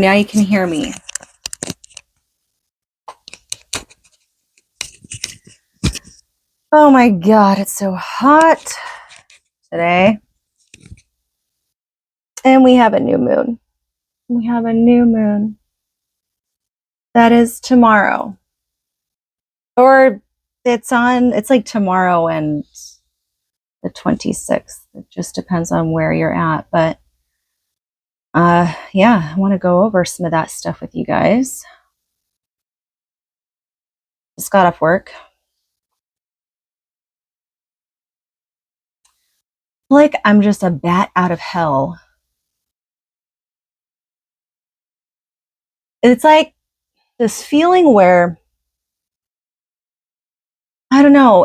Now you can hear me. Oh my God, it's so hot today. And we have a new moon. We have a new moon. That is tomorrow. Or it's like tomorrow and the 26th. It just depends on where you're at. But yeah, I want to go over some of that stuff with you guys. Just got off work. Like I'm just a bat out of hell. It's like this feeling where I don't know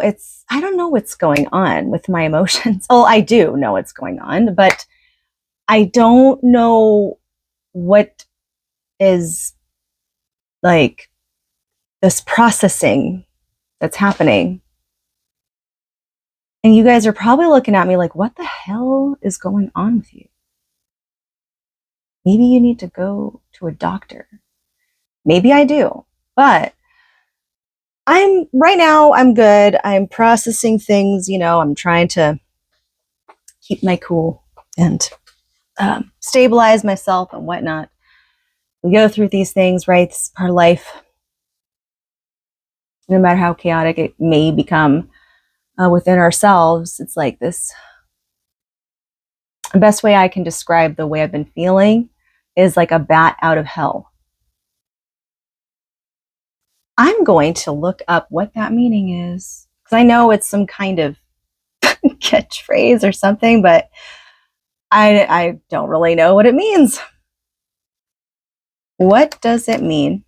what's going on with my emotions. Well, I do know what's going on, but I don't know what is like this processing that's happening. And you guys are probably looking at me like, what the hell is going on with you? Maybe you need to go to a doctor. Maybe I do, but right now I'm good. I'm processing things, I'm trying to keep my cool and stabilize myself and whatnot. We go through these things, right? This is part of life. No matter how chaotic it may become within ourselves, it's like this. The best way I can describe the way I've been feeling is like a bat out of hell. I'm going to look up what that meaning is because I know it's some kind of catchphrase or something, but I don't really know what it means. What does it mean?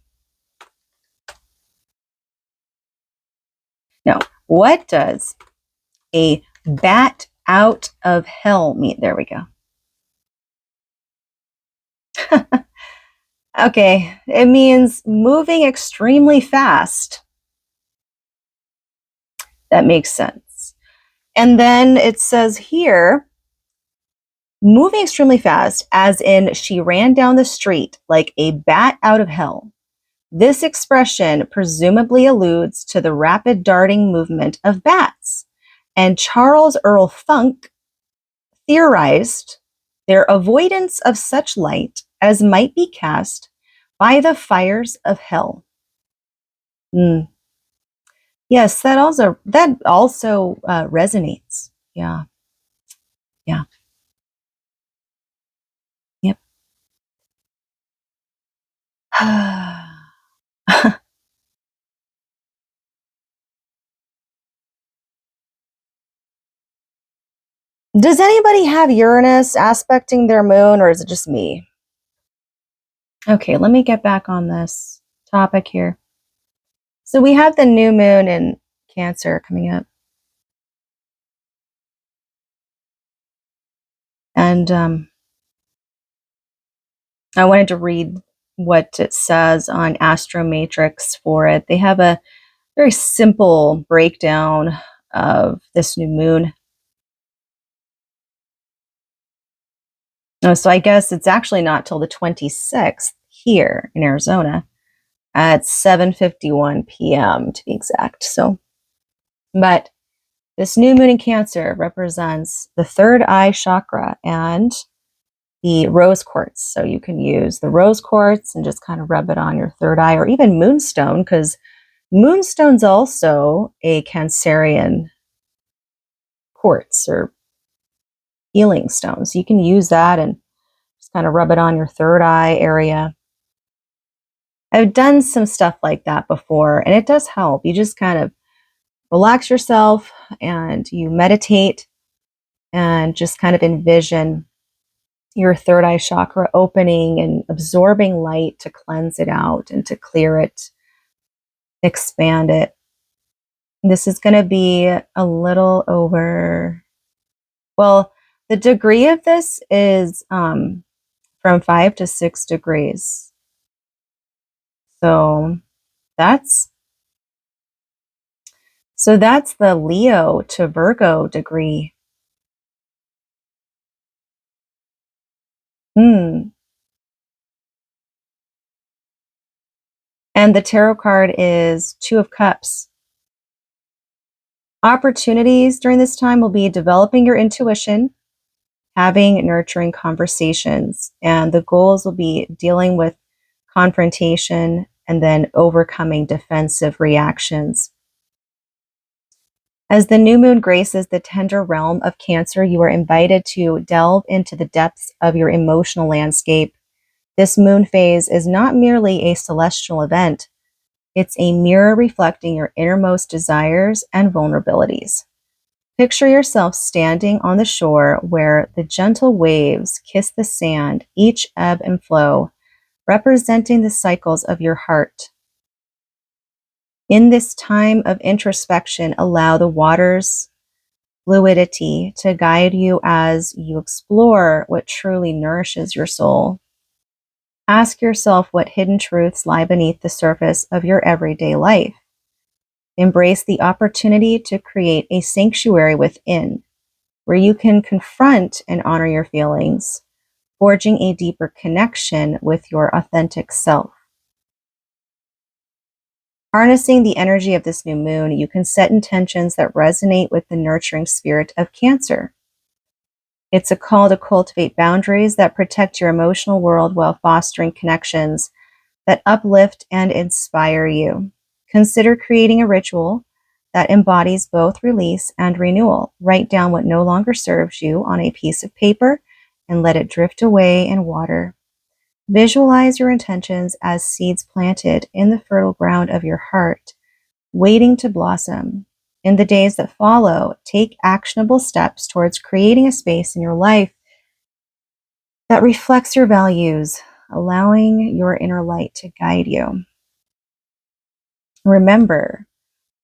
No, what does a bat out of hell mean? There we go. Okay, it means moving extremely fast. That makes sense. And then it says here, moving extremely fast, as in she ran down the street like a bat out of hell. This expression presumably alludes to the rapid darting movement of bats, and Charles Earl Funk theorized their avoidance of such light as might be cast by the fires of hell. Yes, that also resonates. Yeah. Yep. Does anybody have Uranus aspecting their moon, or is it just me? Okay, let me get back on this topic here. So we have the new moon in Cancer coming up. And I wanted to read what it says on Astromatrix for it. They have a very simple breakdown of this new moon. So I guess it's actually not till the 26th here in Arizona at 7:51 p.m. to be exact. So, but this new moon in Cancer represents the third eye chakra and the rose quartz. So you can use the rose quartz and just kind of rub it on your third eye, or even moonstone, because moonstone's also a Cancerian quartz or healing stone. So you can use that and just kind of rub it on your third eye area. I've done some stuff like that before, and it does help. You just kind of relax yourself and you meditate and just kind of envision your third eye chakra opening and absorbing light to cleanse it out and to clear it, expand it. This is going to be a little over, well, the degree of this is from 5 to 6 degrees. So that's the Leo to Virgo degree. And the tarot card is Two of Cups. Opportunities during this time will be developing your intuition, having nurturing conversations, and the goals will be dealing with confrontation and then overcoming defensive reactions. As the new moon graces the tender realm of Cancer, you are invited to delve into the depths of your emotional landscape. This moon phase is not merely a celestial event, it's a mirror reflecting your innermost desires and vulnerabilities. Picture yourself standing on the shore where the gentle waves kiss the sand, each ebb and flow, representing the cycles of your heart. In this time of introspection, allow the water's fluidity to guide you as you explore what truly nourishes your soul. Ask yourself what hidden truths lie beneath the surface of your everyday life. Embrace the opportunity to create a sanctuary within, where you can confront and honor your feelings, forging a deeper connection with your authentic self. Harnessing the energy of this new moon, you can set intentions that resonate with the nurturing spirit of Cancer. It's a call to cultivate boundaries that protect your emotional world while fostering connections that uplift and inspire you. Consider creating a ritual that embodies both release and renewal. Write down what no longer serves you on a piece of paper and let it drift away in water. Visualize your intentions as seeds planted in the fertile ground of your heart, waiting to blossom. In the days that follow, take actionable steps towards creating a space in your life that reflects your values, allowing your inner light to guide you. Remember,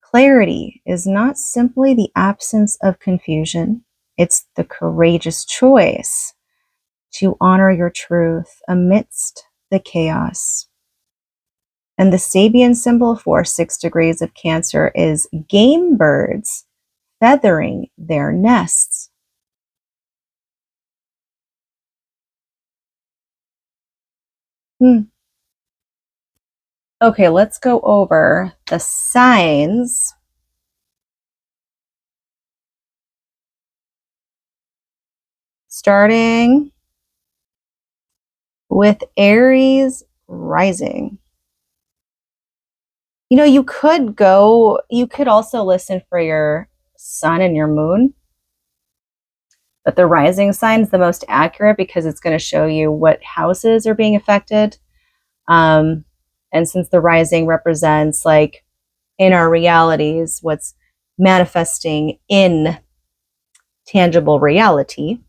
clarity is not simply the absence of confusion, it's the courageous choice to honor your truth amidst the chaos. And the Sabian symbol for 6 degrees of Cancer is game birds feathering their nests. Okay, let's go over the signs. Starting with Aries rising. You know, you could also listen for your sun and your moon, but the rising sign is the most accurate because it's going to show you what houses are being affected. And since the rising represents like in our realities, what's manifesting in tangible reality,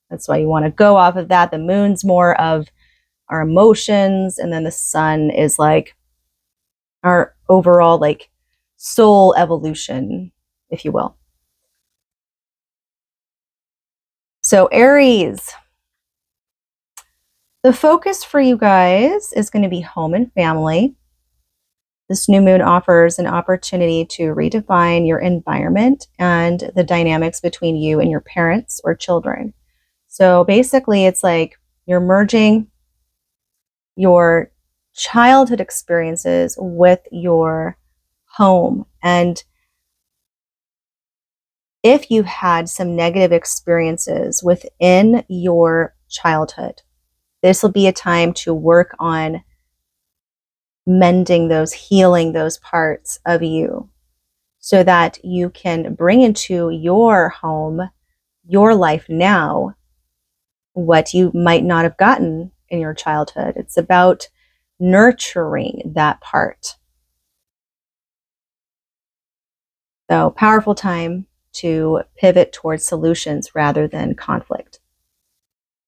that's why you want to go off of that. The moon's more of our emotions, and then the sun is like our overall like soul evolution, if you will. So Aries, the focus for you guys is going to be home and family. This new moon offers an opportunity to redefine your environment and the dynamics between you and your parents or children. So basically, it's like you're merging your childhood experiences with your home. And if you had some negative experiences within your childhood, this will be a time to work on mending those, healing those parts of you so that you can bring into your home, your life now, what you might not have gotten in your childhood. It's about nurturing that part. So, powerful time to pivot towards solutions rather than conflict.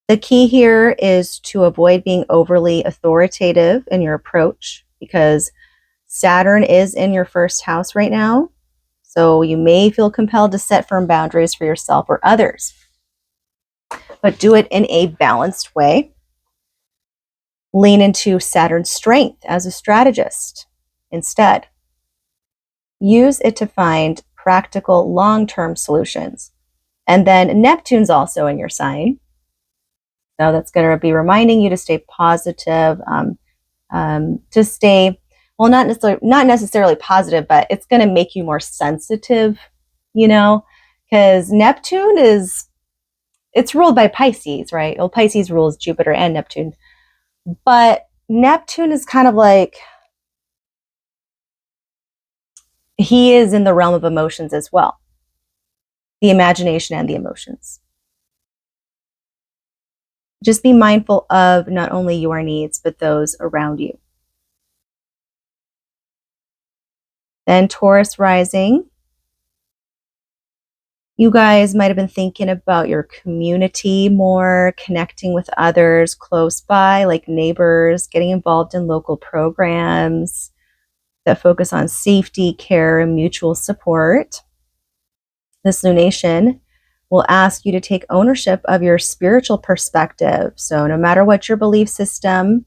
The key here is to avoid being overly authoritative in your approach because Saturn is in your first house right now. So you may feel compelled to set firm boundaries for yourself or others, but do it in a balanced way. Lean into Saturn's strength as a strategist instead. Use it to find practical long-term solutions. And then Neptune's also in your sign. So that's going to be reminding you to stay positive, well, not necessarily positive, but it's going to make you more sensitive, you know, because Neptune it's ruled by Pisces, right? Well, Pisces rules Jupiter and Neptune, but Neptune is kind of like, he is in the realm of emotions as well, the imagination and the emotions. Just be mindful of not only your needs, but those around you. Then Taurus rising. You guys might have been thinking about your community more, connecting with others close by, like neighbors, getting involved in local programs that focus on safety, care, and mutual support. This lunation will ask you to take ownership of your spiritual perspective. So no matter what your belief system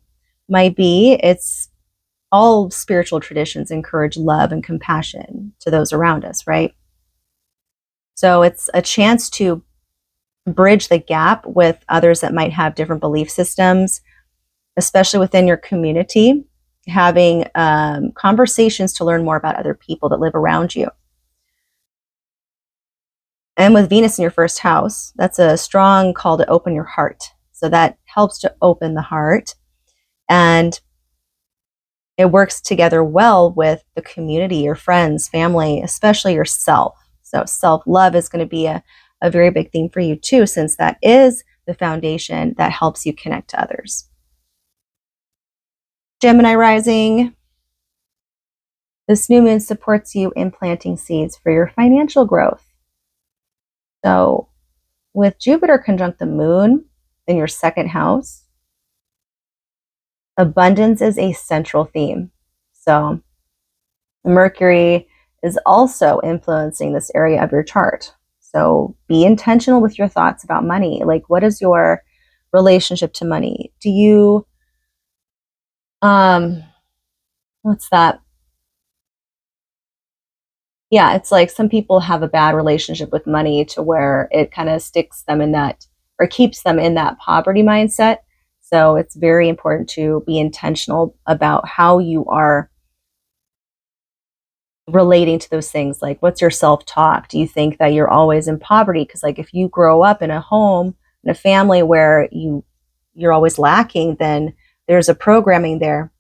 might be, it's all spiritual traditions encourage love and compassion to those around us, right? So it's a chance to bridge the gap with others that might have different belief systems, especially within your community, having conversations to learn more about other people that live around you. And with Venus in your first house, that's a strong call to open your heart. So that helps to open the heart. And it works together well with the community, your friends, family, especially yourself. So self-love is going to be a very big theme for you too, since that is the foundation that helps you connect to others. Gemini rising. This new moon supports you in planting seeds for your financial growth. So with Jupiter conjunct the moon in your second house, abundance is a central theme. So Mercury is also influencing this area of your chart. So be intentional with your thoughts about money. Like, what is your relationship to money? Do you, what's that? Yeah, it's like some people have a bad relationship with money to where it kind of sticks them in that, or keeps them in that poverty mindset. So it's very important to be intentional about how you are relating to those things. Like, what's your self-talk? Do you think that you're always in poverty? Because like if you grow up in a home, in a family where you're always lacking, then there's a programming there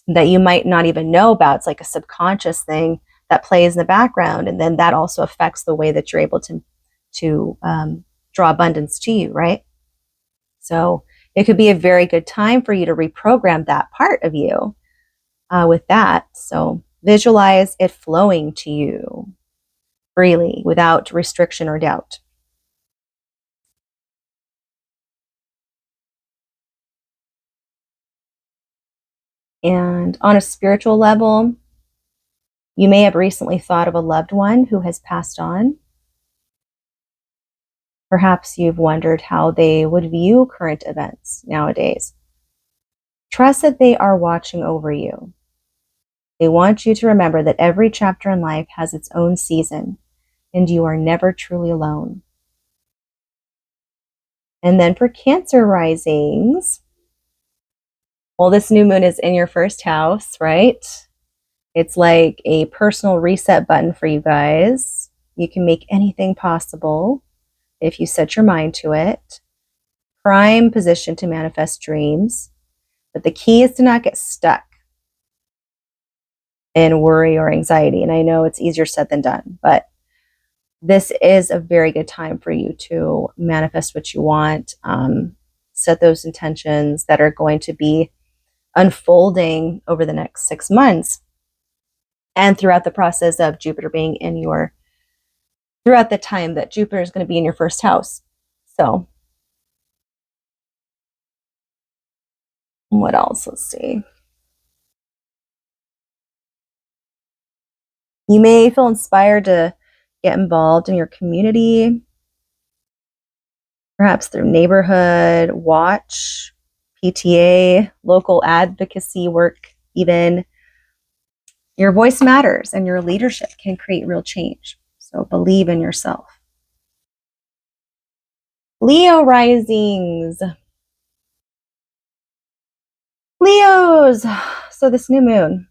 that you might not even know about. It's like a subconscious thing that plays in the background, and then that also affects the way that you're able to draw abundance to you, right? So it could be a very good time for you to reprogram that part of you with that. So visualize it flowing to you freely without restriction or doubt. And on a spiritual level, you may have recently thought of a loved one who has passed on. Perhaps you've wondered how they would view current events nowadays. Trust that they are watching over you. They want you to remember that every chapter in life has its own season, and you are never truly alone. And then for Cancer risings, well, this new moon is in your first house, right? It's like a personal reset button for you guys. You can make anything possible if you set your mind to it. Prime position to manifest dreams. But the key is to not get stuck in worry or anxiety. And I know it's easier said than done, but this is a very good time for you to manifest what you want. Set those intentions that are going to be unfolding over the next 6 months and throughout the process of Jupiter being in your, throughout the time that Jupiter is going to be in your first house. So what else? Let's see. You may feel inspired to get involved in your community, perhaps through neighborhood watch, PTA, local advocacy work, even. Your voice matters and your leadership can create real change. So believe in yourself. Leo risings. Leos. So this new moon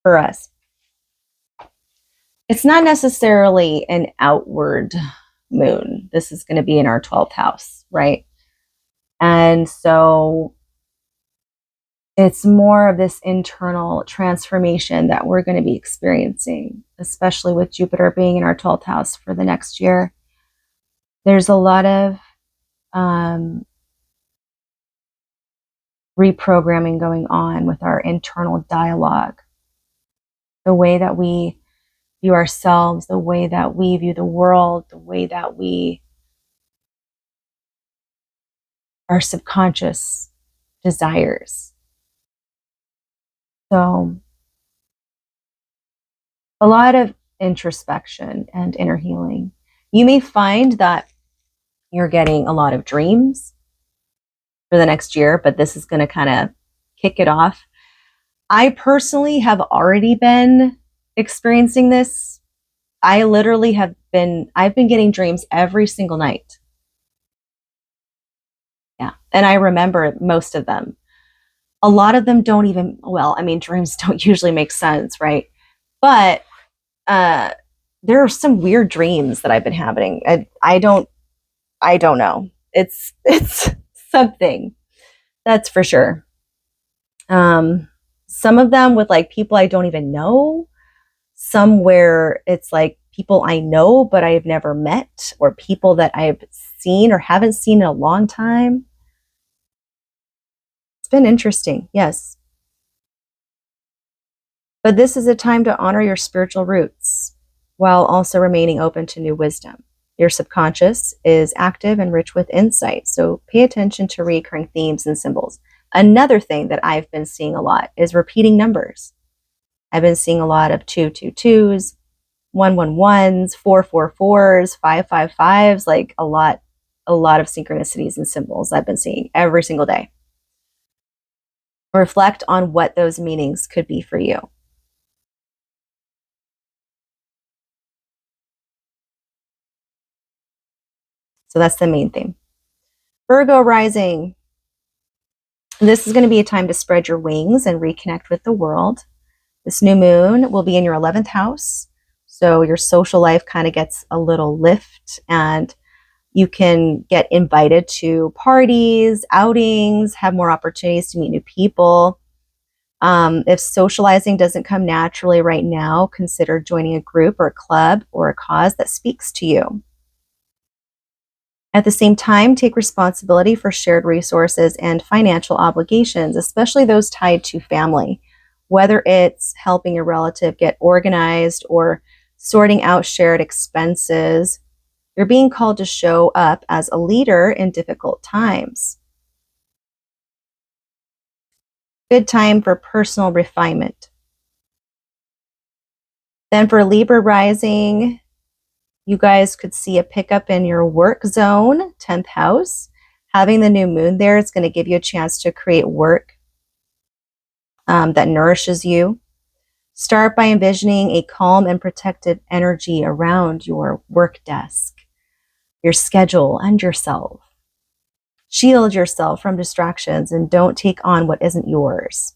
for us, it's not necessarily an outward moon. This is going to be in our 12th house, right? And so it's more of this internal transformation that we're going to be experiencing, especially with Jupiter being in our 12th house for the next year. There's a lot of reprogramming going on with our internal dialogue, the way that we view ourselves, the way that we view the world, the way that our subconscious desires. So a lot of introspection and inner healing. You may find that you're getting a lot of dreams for the next year, but this is going to kind of kick it off. I personally have already been experiencing this. I've been getting dreams every single night. Yeah. And I remember most of them. A lot of them don't even, dreams don't usually make sense, right? But there are some weird dreams that I've been having. I don't know. It's something, that's for sure. Some of them with like people I don't even know. Some where it's like people I know but I've never met, or people that I've seen or haven't seen in a long time. It's been interesting, yes. But this is a time to honor your spiritual roots while also remaining open to new wisdom. Your subconscious is active and rich with insight, so pay attention to recurring themes and symbols. Another thing that I've been seeing a lot is repeating numbers. I've been seeing a lot of 222s, 111s, 444s, 555s, like a lot of synchronicities and symbols I've been seeing every single day. Reflect on what those meanings could be for you. So that's the main theme. Virgo rising. This is going to be a time to spread your wings and reconnect with the world. This new moon will be in your 11th house. So your social life kind of gets a little lift, and you can get invited to parties, outings, have more opportunities to meet new people. If socializing doesn't come naturally right now, consider joining a group or a club or a cause that speaks to you. At the same time, take responsibility for shared resources and financial obligations, especially those tied to family, whether it's helping your relative get organized or sorting out shared expenses. You're being called to show up as a leader in difficult times. Good time for personal refinement. Then for Libra rising, you guys could see a pickup in your work zone, 10th house. Having the new moon there is going to give you a chance to create work that nourishes you. Start by envisioning a calm and protected energy around your work desk, your schedule, and yourself. Shield yourself from distractions and don't take on what isn't yours.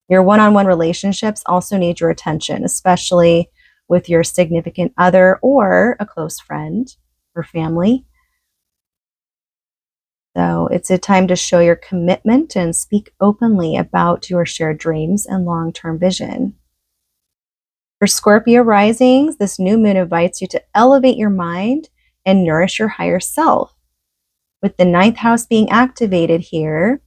Your one-on-one relationships also need your attention, especially with your significant other or a close friend or family. So it's a time to show your commitment and speak openly about your shared dreams and long-term vision. For Scorpio risings, this new moon invites you to elevate your mind and nourish your higher self. With the 9th house being activated here,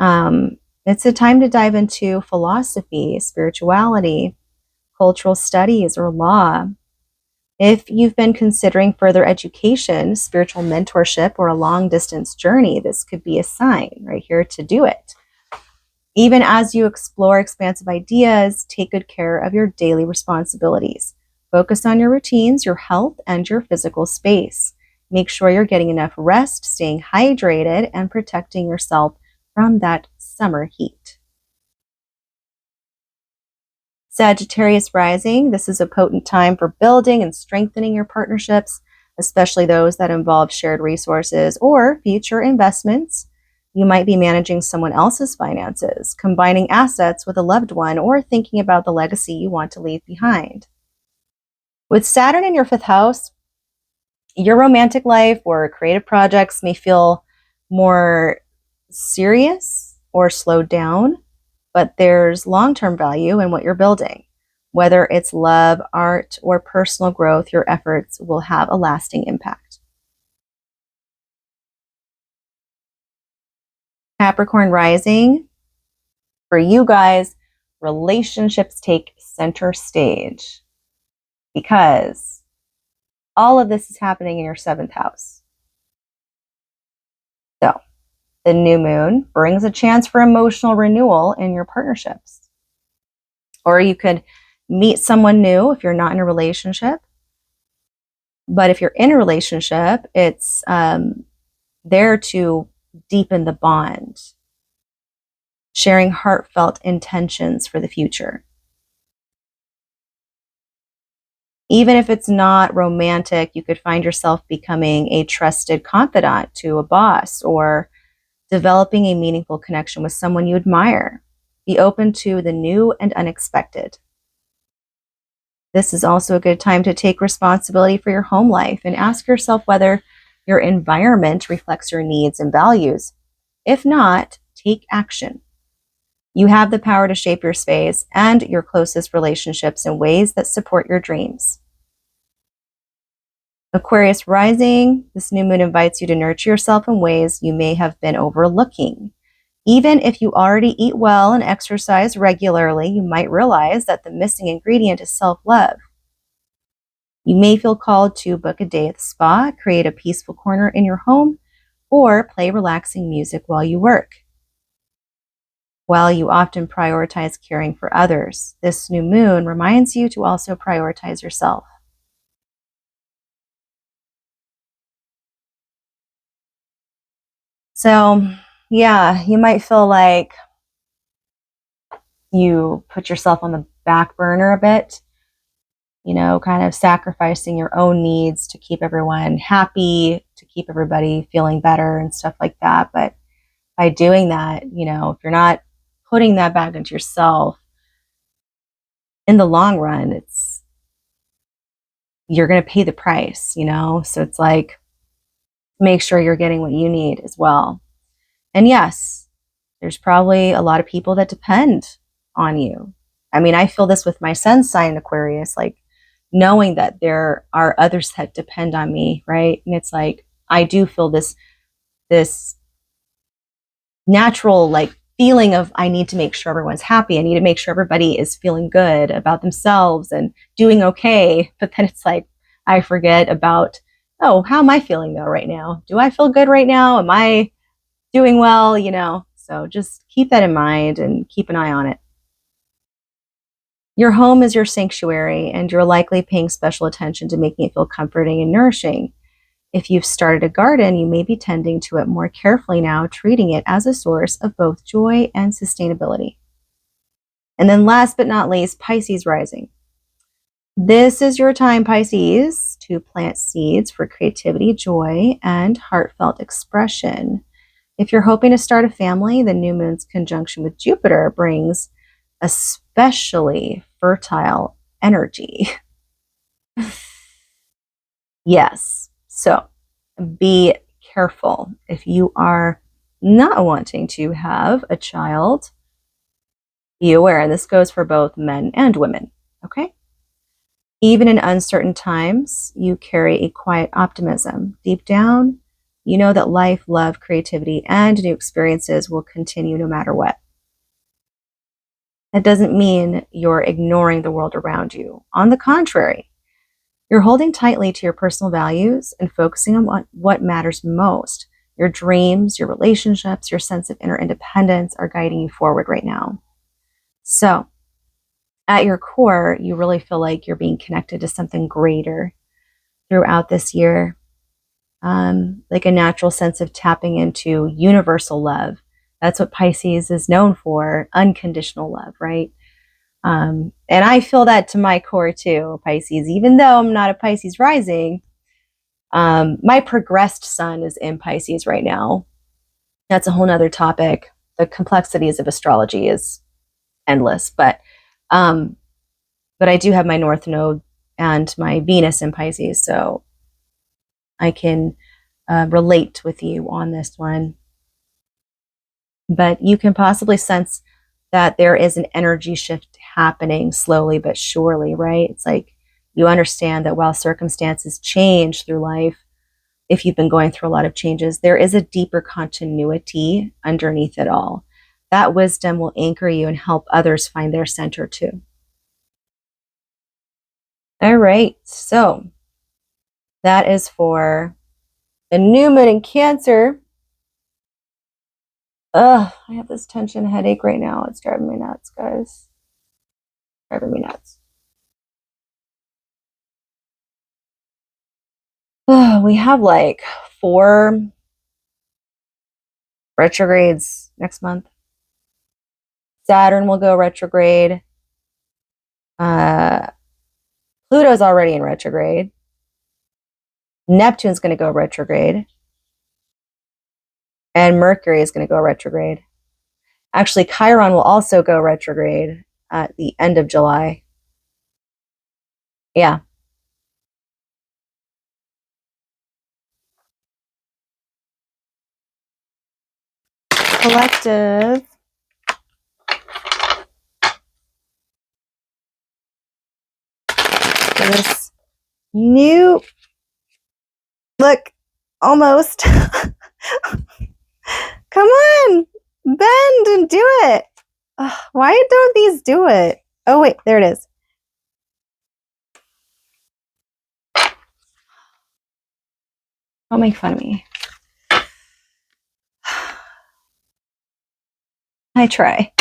it's a time to dive into philosophy, spirituality, cultural studies, or law. If you've been considering further education, spiritual mentorship, or a long-distance journey, this could be a sign right here to do it. Even as you explore expansive ideas, take good care of your daily responsibilities. Focus on your routines, your health, and your physical space. Make sure you're getting enough rest, staying hydrated, and protecting yourself from that summer heat. Sagittarius rising, this is a potent time for building and strengthening your partnerships, especially those that involve shared resources or future investments. You might be managing someone else's finances, combining assets with a loved one, or thinking about the legacy you want to leave behind. With Saturn in your 5th house, your romantic life or creative projects may feel more serious or slowed down, but there's long-term value in what you're building. Whether it's love, art, or personal growth, your efforts will have a lasting impact. Capricorn rising, for you guys, relationships take center stage because all of this is happening in your 7th house. So, the new moon brings a chance for emotional renewal in your partnerships. Or you could meet someone new if you're not in a relationship. But if you're in a relationship, it's there to deepen the bond, sharing heartfelt intentions for the future. Even if it's not romantic, you could find yourself becoming a trusted confidant to a boss or developing a meaningful connection with someone you admire. Be open to the new and unexpected. This is also a good time to take responsibility for your home life and ask yourself whether your environment reflects your needs and values. If not, take action. You have the power to shape your space and your closest relationships in ways that support your dreams. Aquarius rising, this new moon invites you to nurture yourself in ways you may have been overlooking. Even if you already eat well and exercise regularly, you might realize that the missing ingredient is self-love. You may feel called to book a day at the spa, create a peaceful corner in your home, or play relaxing music while you work. While you often prioritize caring for others, this new moon reminds you to also prioritize yourself. So, yeah, you might feel like you put yourself on the back burner a bit, kind of sacrificing your own needs to keep everyone happy, to keep everybody feeling better and stuff like that. But by doing that, if you're not putting that back into yourself, in the long run, you're going to pay the price, So it's like, make sure you're getting what you need as well. And yes, there's probably a lot of people that depend on you. I mean, I feel this with my sun sign Aquarius, like knowing that there are others that depend on me, right? And it's like, I do feel this natural feeling of I need to make sure everyone's happy. I need to make sure everybody is feeling good about themselves and doing okay. But then it's like, I forget about, oh, how am I feeling though right now? Do I feel good right now? Am I doing well? So just keep that in mind and keep an eye on it. Your home is your sanctuary, and you're likely paying special attention to making it feel comforting and nourishing. If you've started a garden, you may be tending to it more carefully now, treating it as a source of both joy and sustainability. And then last but not least, Pisces rising. This is your time, Pisces, to plant seeds for creativity, joy, and heartfelt expression. If you're hoping to start a family, the new moon's conjunction with Jupiter brings especially fertile energy. Yes. So be careful if you are not wanting to have a child. Be aware, and this goes for both men and women, okay? Even in uncertain times, you carry a quiet optimism. Deep down, you know that life, love, creativity, and new experiences will continue no matter what. That doesn't mean you're ignoring the world around you. On the contrary, you're holding tightly to your personal values and focusing on what matters most. Your dreams, your relationships, your sense of inner independence are guiding you forward right now. So, at your core, you really feel like you're being connected to something greater throughout this year. Like a natural sense of tapping into universal love. That's what Pisces is known for, unconditional love, right? And I feel that to my core too, Pisces, even though I'm not a Pisces rising. My progressed sun is in Pisces right now. That's a whole nother topic. The complexities of astrology is endless, but I do have my North Node and my Venus in Pisces, so I can relate with you on this one. But you can possibly sense that there is an energy shift happening slowly but surely, right? It's like you understand that while circumstances change through life, if you've been going through a lot of changes, there is a deeper continuity underneath it all. That wisdom will anchor you and help others find their center too. All right, so that is for the new moon in Cancer. Ugh, I have this tension headache right now. It's driving me nuts, guys. Driving me nuts. We have like 4 retrogrades next month. Saturn will go retrograde. Pluto's already in retrograde. Neptune's going to go retrograde. And Mercury is going to go retrograde. Actually, Chiron will also go retrograde at the end of July. Yeah. Collective. For this new, look, almost. Come on, bend and do it. Ugh, why don't these do it? Oh, wait, there it is. Don't make fun of me. I try.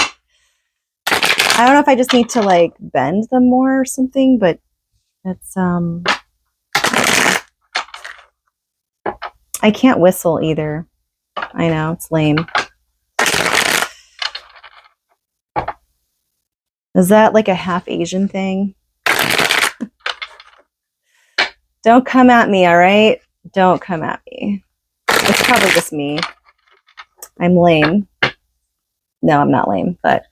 I don't know if I just need to like bend them more or something, but it's I can't whistle either. I know, it's lame. Is that like a half Asian thing? Don't come at me, all right? Don't come at me. It's probably just me. I'm lame. No, I'm not lame, but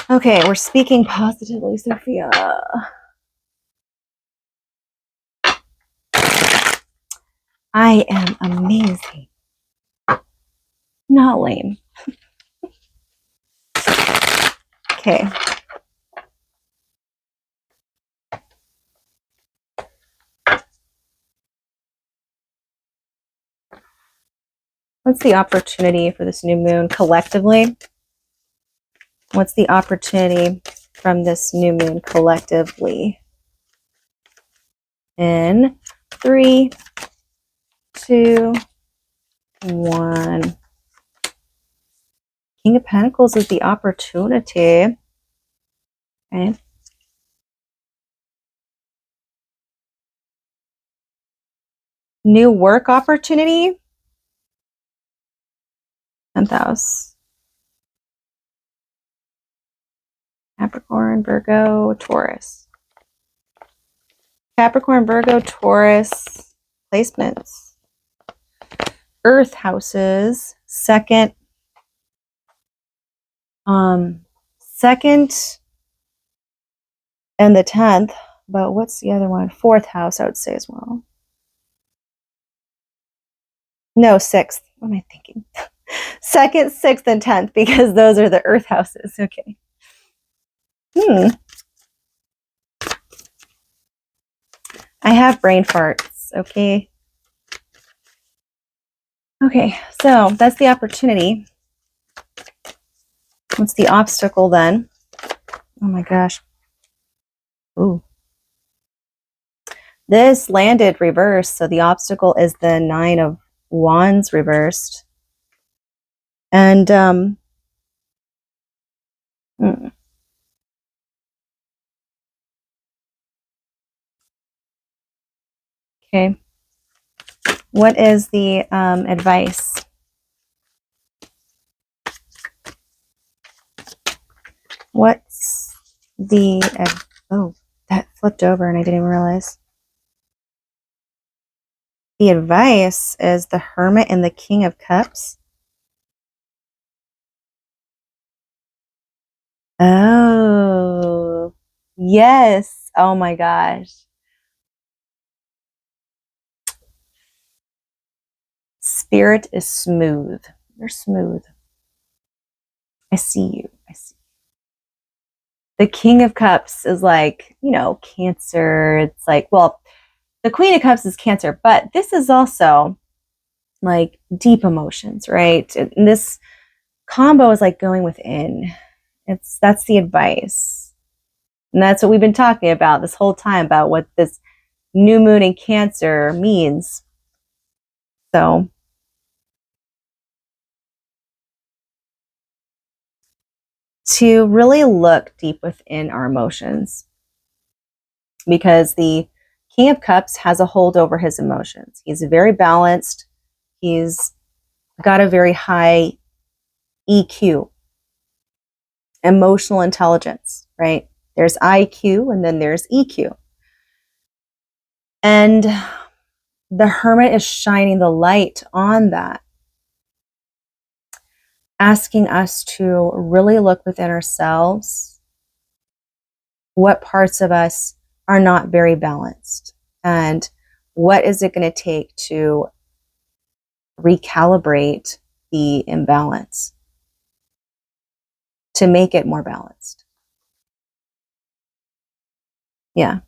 okay, we're speaking positively, Sophia. I am amazing. Not lame. Okay. What's the opportunity for this new moon collectively? What's the opportunity from this new moon collectively? In 3, 2, 1. King of Pentacles is the opportunity. Okay. New work opportunity. 10th house. Capricorn, Virgo, Taurus. Capricorn, Virgo, Taurus placements. Earth houses. Second and the 10th. But what's the other one? 4th house, I would say as well. No, 6th. What am I thinking? 2nd, 6th, and 10th, because those are the earth houses. Okay. I have brain farts, okay? Okay, so that's the opportunity. What's the obstacle then? Oh my gosh. Ooh. This landed reversed, so the obstacle is the 9 of Wands reversed. And okay. What is the advice? What's the oh, that flipped over and I didn't even realize. The advice is the Hermit and the King of Cups. Oh, yes. Oh my gosh. Spirit is smooth. You're smooth. I see you. I see. The King of Cups is like, you know, Cancer. It's like, well, the Queen of Cups is Cancer, but this is also like deep emotions, right? And this combo is like going within. That's the advice. And that's what we've been talking about this whole time, about what this new moon in Cancer means. So to really look deep within our emotions, because the King of Cups has a hold over his emotions. He's very balanced. He's got a very high EQ, emotional intelligence, right? There's IQ and then there's EQ. And the Hermit is shining the light on that, asking us to really look within ourselves. What parts of us are not very balanced? And what is it going to take to recalibrate the imbalance to make it more balanced? Yeah.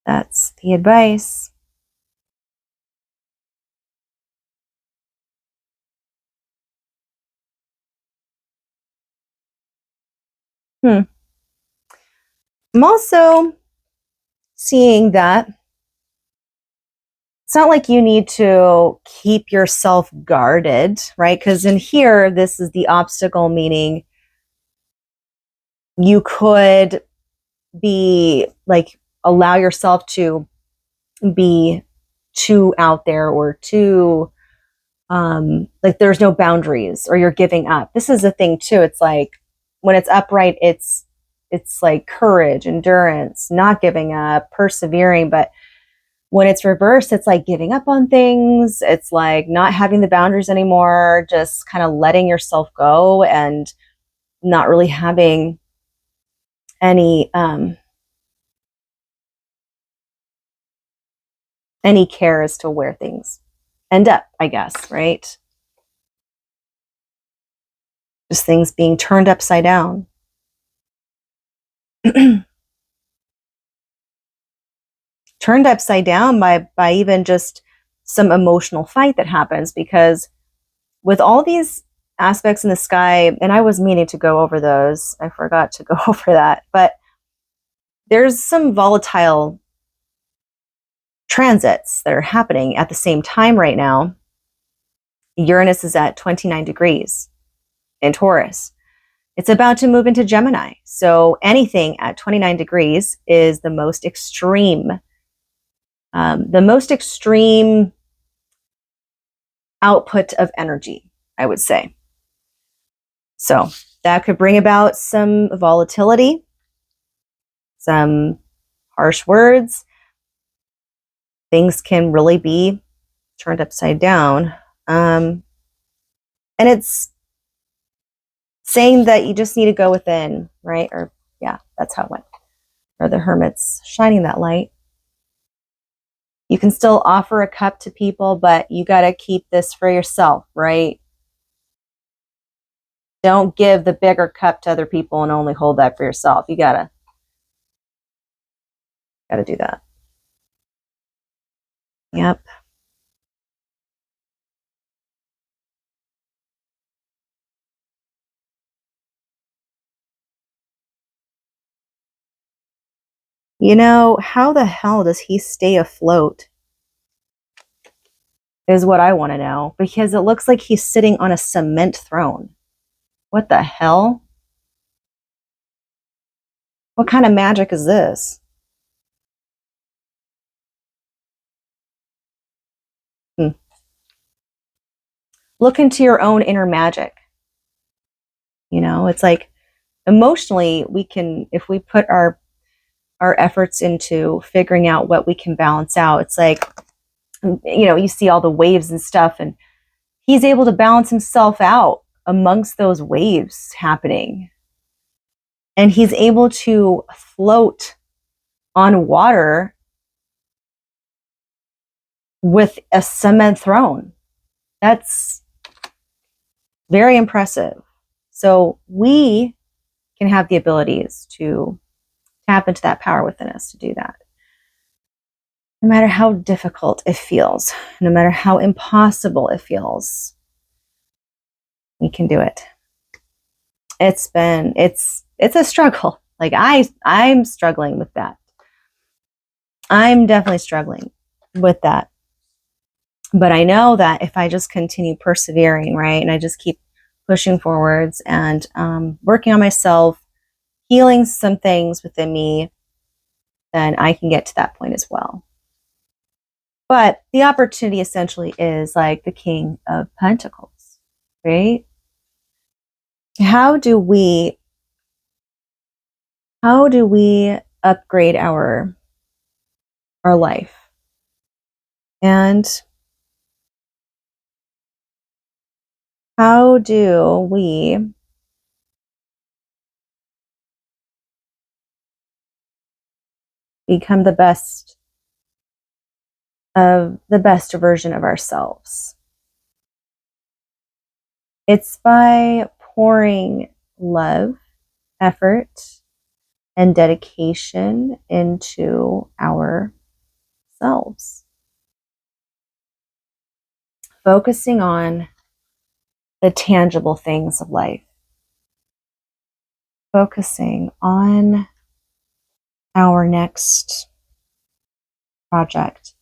That's the advice. I'm also seeing that it's not like you need to keep yourself guarded, right? Because in here, this is the obstacle, meaning you could be like, allow yourself to be too out there or too like there's no boundaries, or you're giving up. This is the thing too. It's like when it's upright, it's like courage, endurance, not giving up, persevering. But when it's reversed, it's like giving up on things. It's like not having the boundaries anymore, just kind of letting yourself go and not really having any care as to where things end up, I guess, right? Just things being turned upside down. Turned upside down by even just some emotional fight that happens, because with all these aspects in the sky, and I was meaning to go over those, I forgot to go over that, but there's some volatile transits that are happening at the same time right now. Uranus is at 29 degrees in Taurus. It's about to move into Gemini. So anything at 29 degrees is the most extreme output of energy, I would say. So that could bring about some volatility, some harsh words. Things can really be turned upside down. And it's saying that you just need to go within, right? Or yeah, that's how it went. Or the Hermit's shining that light. You can still offer a cup to people, but you got to keep this for yourself, right? Don't give the bigger cup to other people and only hold that for yourself. You gotta do that. Yep. You know, how the hell does he stay afloat? Is what I want to know, because it looks like he's sitting on a cement throne. What the hell? What kind of magic is this? Look into your own inner magic. You know, it's like emotionally, we can, if we put our our efforts into figuring out what we can balance out. It's like, you know, you see all the waves and stuff, and he's able to balance himself out amongst those waves happening. And he's able to float on water with a cement throne. That's very impressive. So we can have the abilities to tap into that power within us to do that. No matter how difficult it feels, no matter how impossible it feels, we can do it. It's a struggle. Like I'm struggling with that. I'm definitely struggling with that. But I know that if I just continue persevering, right, and I just keep pushing forwards and working on myself, healing some things within me, then I can get to that point as well. But the opportunity essentially is like the King of Pentacles, right? How do we upgrade our life? And how do we become the best version of ourselves? It's by pouring love, effort, and dedication into ourselves. Focusing on the tangible things of life. Focusing on our next project.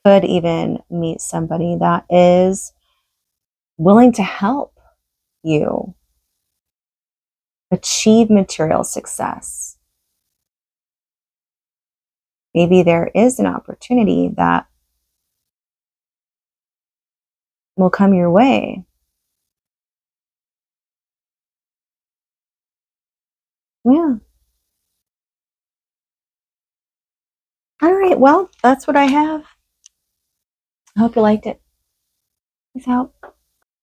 Could even meet somebody that is willing to help you achieve material success. Maybe there is an opportunity that will come your way. Yeah. All right. Well, that's what I have. I hope you liked it. Peace out.